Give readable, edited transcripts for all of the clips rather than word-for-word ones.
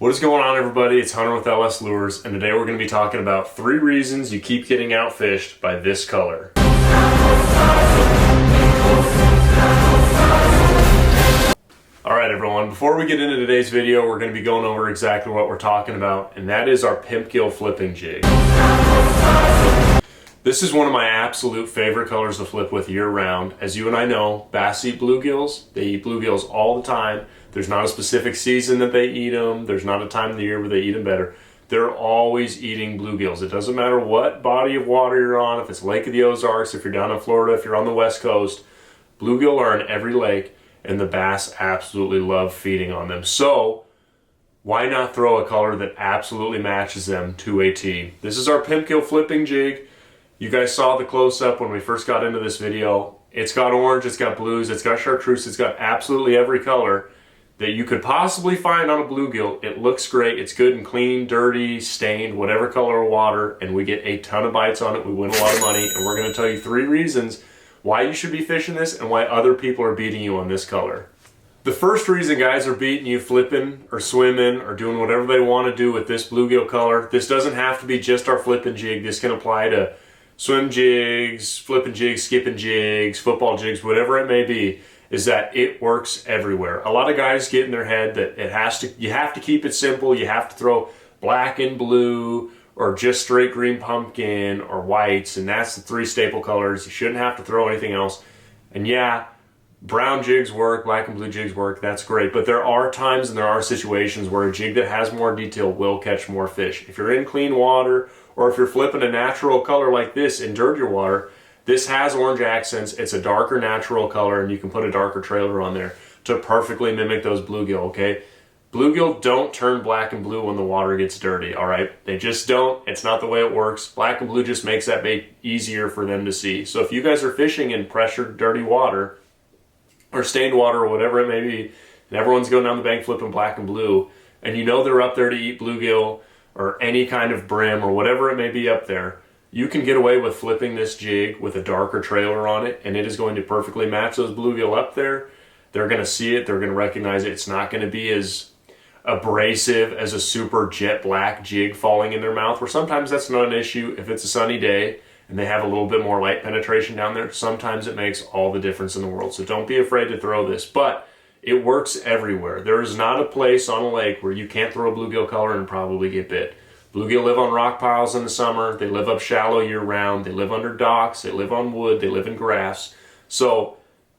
What is going on, everybody? It's Hunter with LS Lures, and today we're going to be talking about 3 reasons you keep getting outfished by this color. Alright everyone, before we get into today's video, we're going to be going over exactly what we're talking about, and that is our pimp gill flipping jig. This is one of my absolute favorite colors to flip with year-round. As you and I know, bass eat bluegills. They eat bluegills all the time. There's not a specific season that they eat them. There's not a time of the year where they eat them better. They're always eating bluegills. It doesn't matter what body of water you're on, if it's Lake of the Ozarks, if you're down in Florida, if you're on the West Coast, bluegill are in every lake, and the bass absolutely love feeding on them. So, why not throw a color that absolutely matches them to a T? This is our pimp gill flipping jig. You guys saw the close-up when we first got into this video. It's got orange, it's got blues, it's got chartreuse, it's got absolutely every color that you could possibly find on a bluegill. It looks great, it's good and clean, dirty, stained, whatever color of water, and we get a ton of bites on it. We win a lot of money, and we're going to tell you 3 reasons why you should be fishing this and why other people are beating you on this color. The first reason guys are beating you flipping or swimming or doing whatever they want to do with this bluegill color, this doesn't have to be just our flipping jig. This can apply to swim jigs, flipping jigs, skipping jigs, football jigs, whatever it may be, is that it works everywhere. A lot of guys get in their head that you have to keep it simple, you have to throw black and blue, or just straight green pumpkin, or whites, and that's the 3 staple colors. You shouldn't have to throw anything else. And yeah, brown jigs work, black and blue jigs work, that's great, but there are times and there are situations where a jig that has more detail will catch more fish. If you're in clean water, or if you're flipping a natural color like this in dirtier water, this has orange accents, it's a darker natural color, and you can put a darker trailer on there to perfectly mimic those bluegill, okay? Bluegill don't turn black and blue when the water gets dirty, alright? They just don't. It's not the way it works. Black and blue just makes that bait easier for them to see. So if you guys are fishing in pressured, dirty water, or stained water, or whatever it may be, and everyone's going down the bank flipping black and blue, and you know they're up there to eat bluegill, or any kind of brim, or whatever it may be up there, you can get away with flipping this jig with a darker trailer on it, and it is going to perfectly match those bluegill up there. They're going to see it, they're going to recognize it. It's not going to be as abrasive as a super jet black jig falling in their mouth, where sometimes that's not an issue if it's a sunny day and they have a little bit more light penetration down there. Sometimes it makes all the difference in the world. So don't be afraid to throw this, but it works everywhere. There is not a place on a lake where you can't throw a bluegill color and probably get bit. Bluegill live on rock piles in the summer, they live up shallow year round, they live under docks, they live on wood, they live in grass. So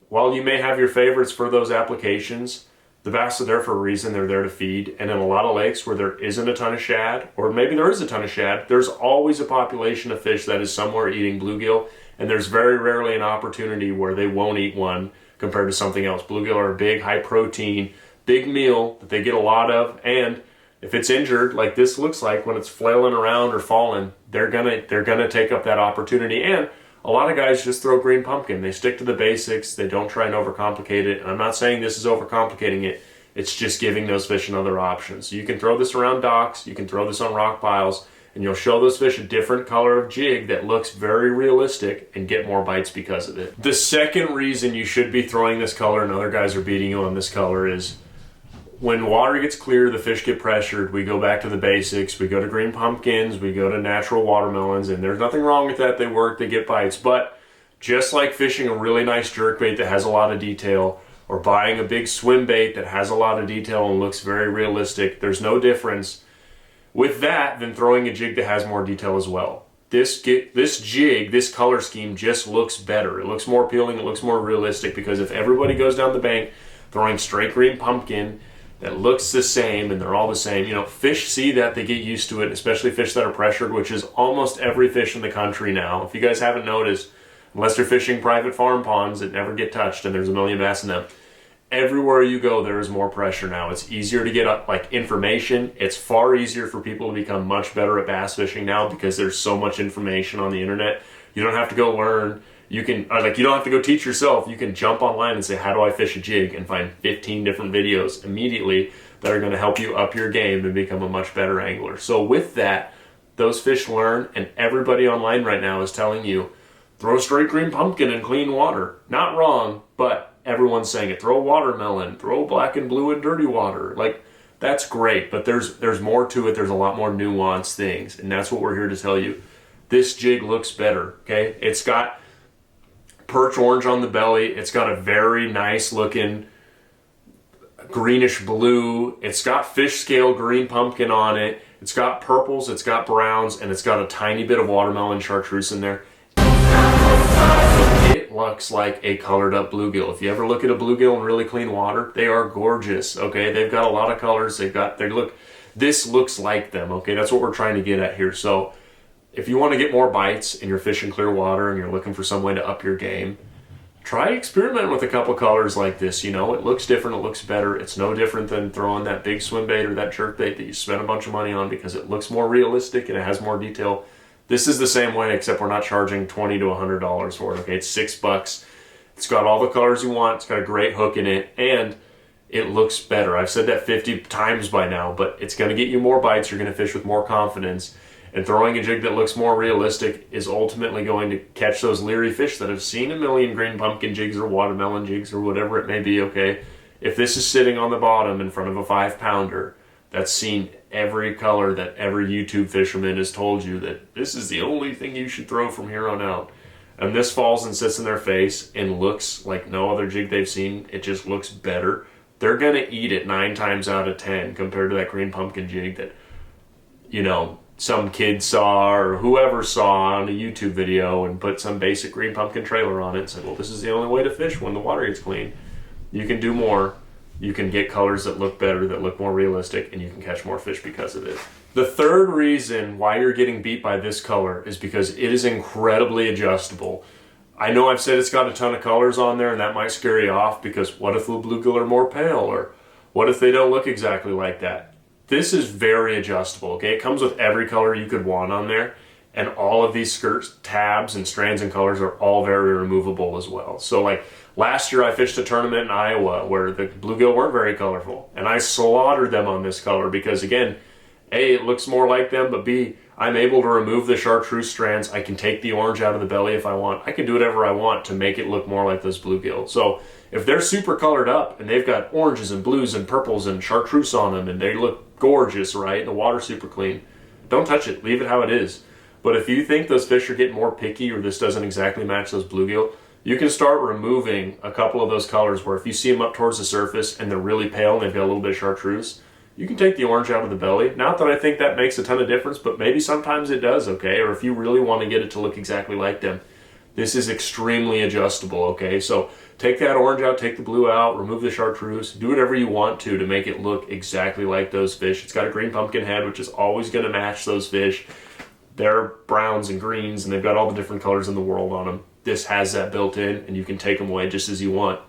while you may have your favorites for those applications, the bass are there for a reason. They're there to feed, and in a lot of lakes where there isn't a ton of shad, or maybe there is a ton of shad, there's always a population of fish that is somewhere eating bluegill, and there's very rarely an opportunity where they won't eat one compared to something else. Bluegill are a big, high protein, big meal that they get a lot of, and if it's injured, like this looks like when it's flailing around or falling, they're gonna take up that opportunity. And a lot of guys just throw green pumpkin. They stick to the basics. They don't try and overcomplicate it. And I'm not saying this is overcomplicating it. It's just giving those fish another option. So you can throw this around docks. You can throw this on rock piles. And you'll show those fish a different color of jig that looks very realistic and get more bites because of it. The second reason you should be throwing this color, and other guys are beating you on this color, is when water gets clear, the fish get pressured, we go back to the basics, we go to green pumpkins, we go to natural watermelons, and there's nothing wrong with that. They work, they get bites, but just like fishing a really nice jerkbait that has a lot of detail, or buying a big swim bait that has a lot of detail and looks very realistic, there's no difference with that than throwing a jig that has more detail as well. This jig, this color scheme just looks better. It looks more appealing, it looks more realistic, because if everybody goes down the bank throwing straight green pumpkin that looks the same and they're all the same, you know, fish see that, they get used to it, especially fish that are pressured, which is almost every fish in the country now. If you guys haven't noticed, unless you're fishing private farm ponds that never get touched and there's a million bass in them, everywhere you go there is more pressure now. It's easier to get up like information. It's far easier for people to become much better at bass fishing now because there's so much information on the internet. You don't have to go learn. You can, you don't have to go teach yourself. You can jump online and say, how do I fish a jig? And find 15 different videos immediately that are going to help you up your game and become a much better angler. So with that, those fish learn, and everybody online right now is telling you, throw straight green pumpkin in clean water. Not wrong, but everyone's saying it. Throw watermelon, throw black and blue in dirty water. Like, That's great, but there's more to it. There's a lot more nuanced things, and that's what we're here to tell you. This jig looks better, okay? It's got perch orange on the belly. It's got a very nice looking greenish blue. It's got fish scale green pumpkin on it. It's got purples, it's got browns, and it's got a tiny bit of watermelon chartreuse in there. It looks like a colored up bluegill. If you ever look at a bluegill in really clean water, they are gorgeous, okay? They've got a lot of colors. This looks like them, okay? That's what we're trying to get at here. So if you want to get more bites and you're fishing clear water and you're looking for some way to up your game, try experimenting with a couple colors like this. You know, it looks different, it looks better. It's no different than throwing that big swim bait or that jerk bait that you spent a bunch of money on because it looks more realistic and it has more detail. This is the same way, except we're not charging $20 to $100 for it, okay? It's $6. It's got all the colors you want. It's got a great hook in it, and it looks better. I've said that 50 times by now, but it's going to get you more bites. You're going to fish with more confidence. And throwing a jig that looks more realistic is ultimately going to catch those leery fish that have seen a million green pumpkin jigs or watermelon jigs or whatever it may be, okay? If this is sitting on the bottom in front of a 5-pounder that's seen every color that every YouTube fisherman has told you that this is the only thing you should throw from here on out, and this falls and sits in their face and looks like no other jig they've seen, it just looks better, they're going to eat it 9 times out of 10 compared to that green pumpkin jig that, you know, some kid saw or whoever saw on a YouTube video and put some basic green pumpkin trailer on it and said, well, this is the only way to fish when the water gets clean. You can do more. You can get colors that look better, that look more realistic, and you can catch more fish because of it. The third reason why you're getting beat by this color is because it is incredibly adjustable. I know I've said it's got a ton of colors on there, and that might scare you off because what if the bluegill are more pale, or what if they don't look exactly like that? This is very adjustable, okay? It comes with every color you could want on there, and all of these skirts, tabs, and strands and colors are all very removable as well. So like last year I fished a tournament in Iowa where the bluegill weren't very colorful, and I slaughtered them on this color because again, A, it looks more like them, but B, I'm able to remove the chartreuse strands. I can take the orange out of the belly if I want. I can do whatever I want to make it look more like those bluegill. So if they're super colored up and they've got oranges and blues and purples and chartreuse on them and they look gorgeous, right? The water's super clean. Don't touch it. Leave it how it is. But if you think those fish are getting more picky or this doesn't exactly match those bluegill, you can start removing a couple of those colors where if you see them up towards the surface and they're really pale and they've got a little bit of chartreuse, you can take the orange out of the belly. Not that I think that makes a ton of difference, but maybe sometimes it does, okay? Or if you really want to get it to look exactly like them, this is extremely adjustable, okay? So take that orange out, take the blue out, remove the chartreuse, do whatever you want to make it look exactly like those fish. It's got a green pumpkin head, which is always going to match those fish. They're browns and greens, and they've got all the different colors in the world on them. This has that built in, and you can take them away just as you want.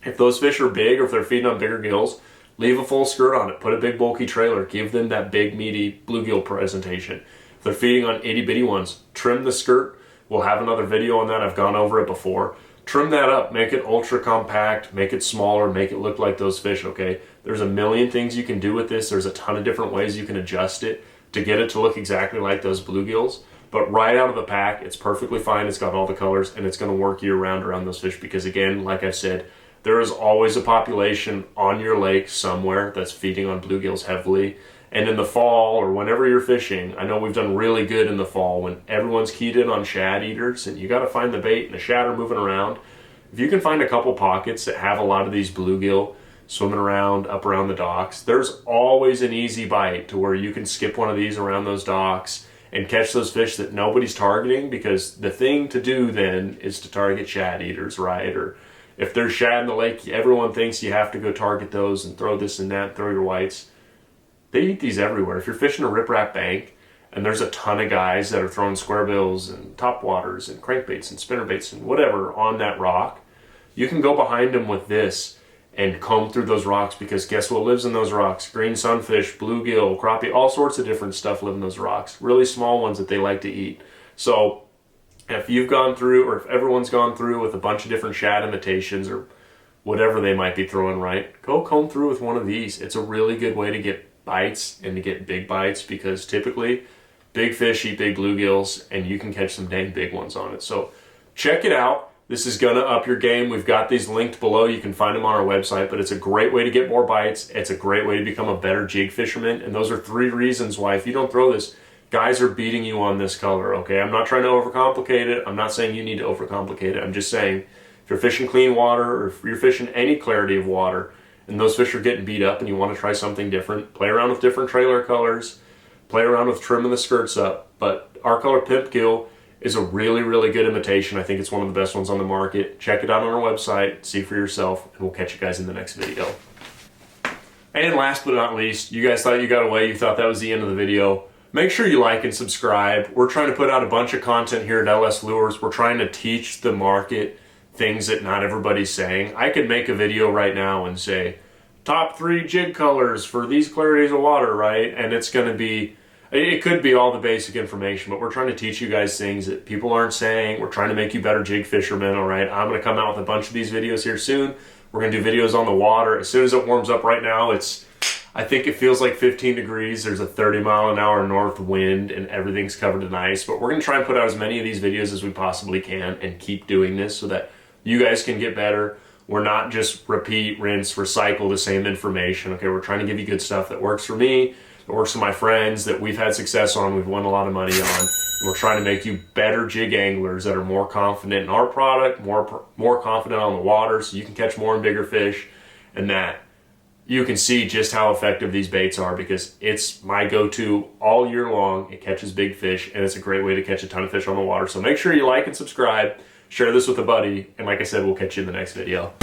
If those fish are big or if they're feeding on bigger gills, leave a full skirt on it. Put a big bulky trailer. Give them that big meaty bluegill presentation. If they're feeding on itty bitty ones, trim the skirt. We'll have another video on that. I've gone over it before. Trim that up. Make it ultra compact. Make it smaller. Make it look like those fish, okay? There's a million things you can do with this. There's a ton of different ways you can adjust it to get it to look exactly like those bluegills. But right out of the pack, it's perfectly fine. It's got all the colors, and it's going to work year-round around those fish because, again, like I've said, there is always a population on your lake somewhere that's feeding on bluegills heavily. And in the fall or whenever you're fishing, I know we've done really good in the fall when everyone's keyed in on shad eaters and you got to find the bait and the shad are moving around. If you can find a couple pockets that have a lot of these bluegill swimming around up around the docks, there's always an easy bite to where you can skip one of these around those docks and catch those fish that nobody's targeting, because the thing to do then is to target shad eaters, right? Or if there's shad in the lake, everyone thinks you have to go target those and throw this and that, throw your whites. They eat these everywhere. If you're fishing a riprap bank and there's a ton of guys that are throwing square bills and topwaters and crankbaits and spinnerbaits and whatever on that rock, you can go behind them with this and comb through those rocks, because guess what lives in those rocks? Green sunfish, bluegill, crappie, all sorts of different stuff live in those rocks. Really small ones that they like to eat. So if you've gone through, or if everyone's gone through with a bunch of different shad imitations or whatever they might be throwing, right, go comb through with one of these. It's a really good way to get bites and to get big bites, because typically big fish eat big bluegills and you can catch some dang big ones on it. So check it out. This is gonna up your game. We've got these linked below. You can find them on our website, but it's a great way to get more bites. It's a great way to become a better jig fisherman. And those are 3 reasons why if you don't throw this, guys are beating you on this color, okay? I'm not trying to overcomplicate it. I'm not saying you need to overcomplicate it. I'm just saying if you're fishing clean water or if you're fishing any clarity of water and those fish are getting beat up and you want to try something different, play around with different trailer colors, play around with trimming the skirts up. But our color Pimp Gill is a really, really good imitation. I think it's one of the best ones on the market. Check it out on our website, see for yourself, and we'll catch you guys in the next video. And last but not least, you guys thought you got away, you thought that was the end of the video. Make sure you like and subscribe. We're trying to put out a bunch of content here at LS Lures. We're trying to teach the market things that not everybody's saying. I could make a video right now and say, top 3 jig colors for these clarities of water, right? And it's gonna be, it could be all the basic information, but we're trying to teach you guys things that people aren't saying. We're trying to make you better jig fishermen, all right? I'm gonna come out with a bunch of these videos here soon. We're gonna do videos on the water. As soon as it warms up right now, I think it feels like 15 degrees. There's a 30-mile-an-hour north wind and everything's covered in ice, but we're gonna try and put out as many of these videos as we possibly can and keep doing this so that you guys can get better. We're not just repeat, rinse, recycle the same information, okay? We're trying to give you good stuff that works for me, that works for my friends, that we've had success on, we've won a lot of money on. And we're trying to make you better jig anglers that are more confident in our product, more confident on the water, so you can catch more and bigger fish, and that you can see just how effective these baits are, because it's my go-to all year long. It catches big fish, and it's a great way to catch a ton of fish on the water. So make sure you like and subscribe, share this with a buddy, and like I said, we'll catch you in the next video.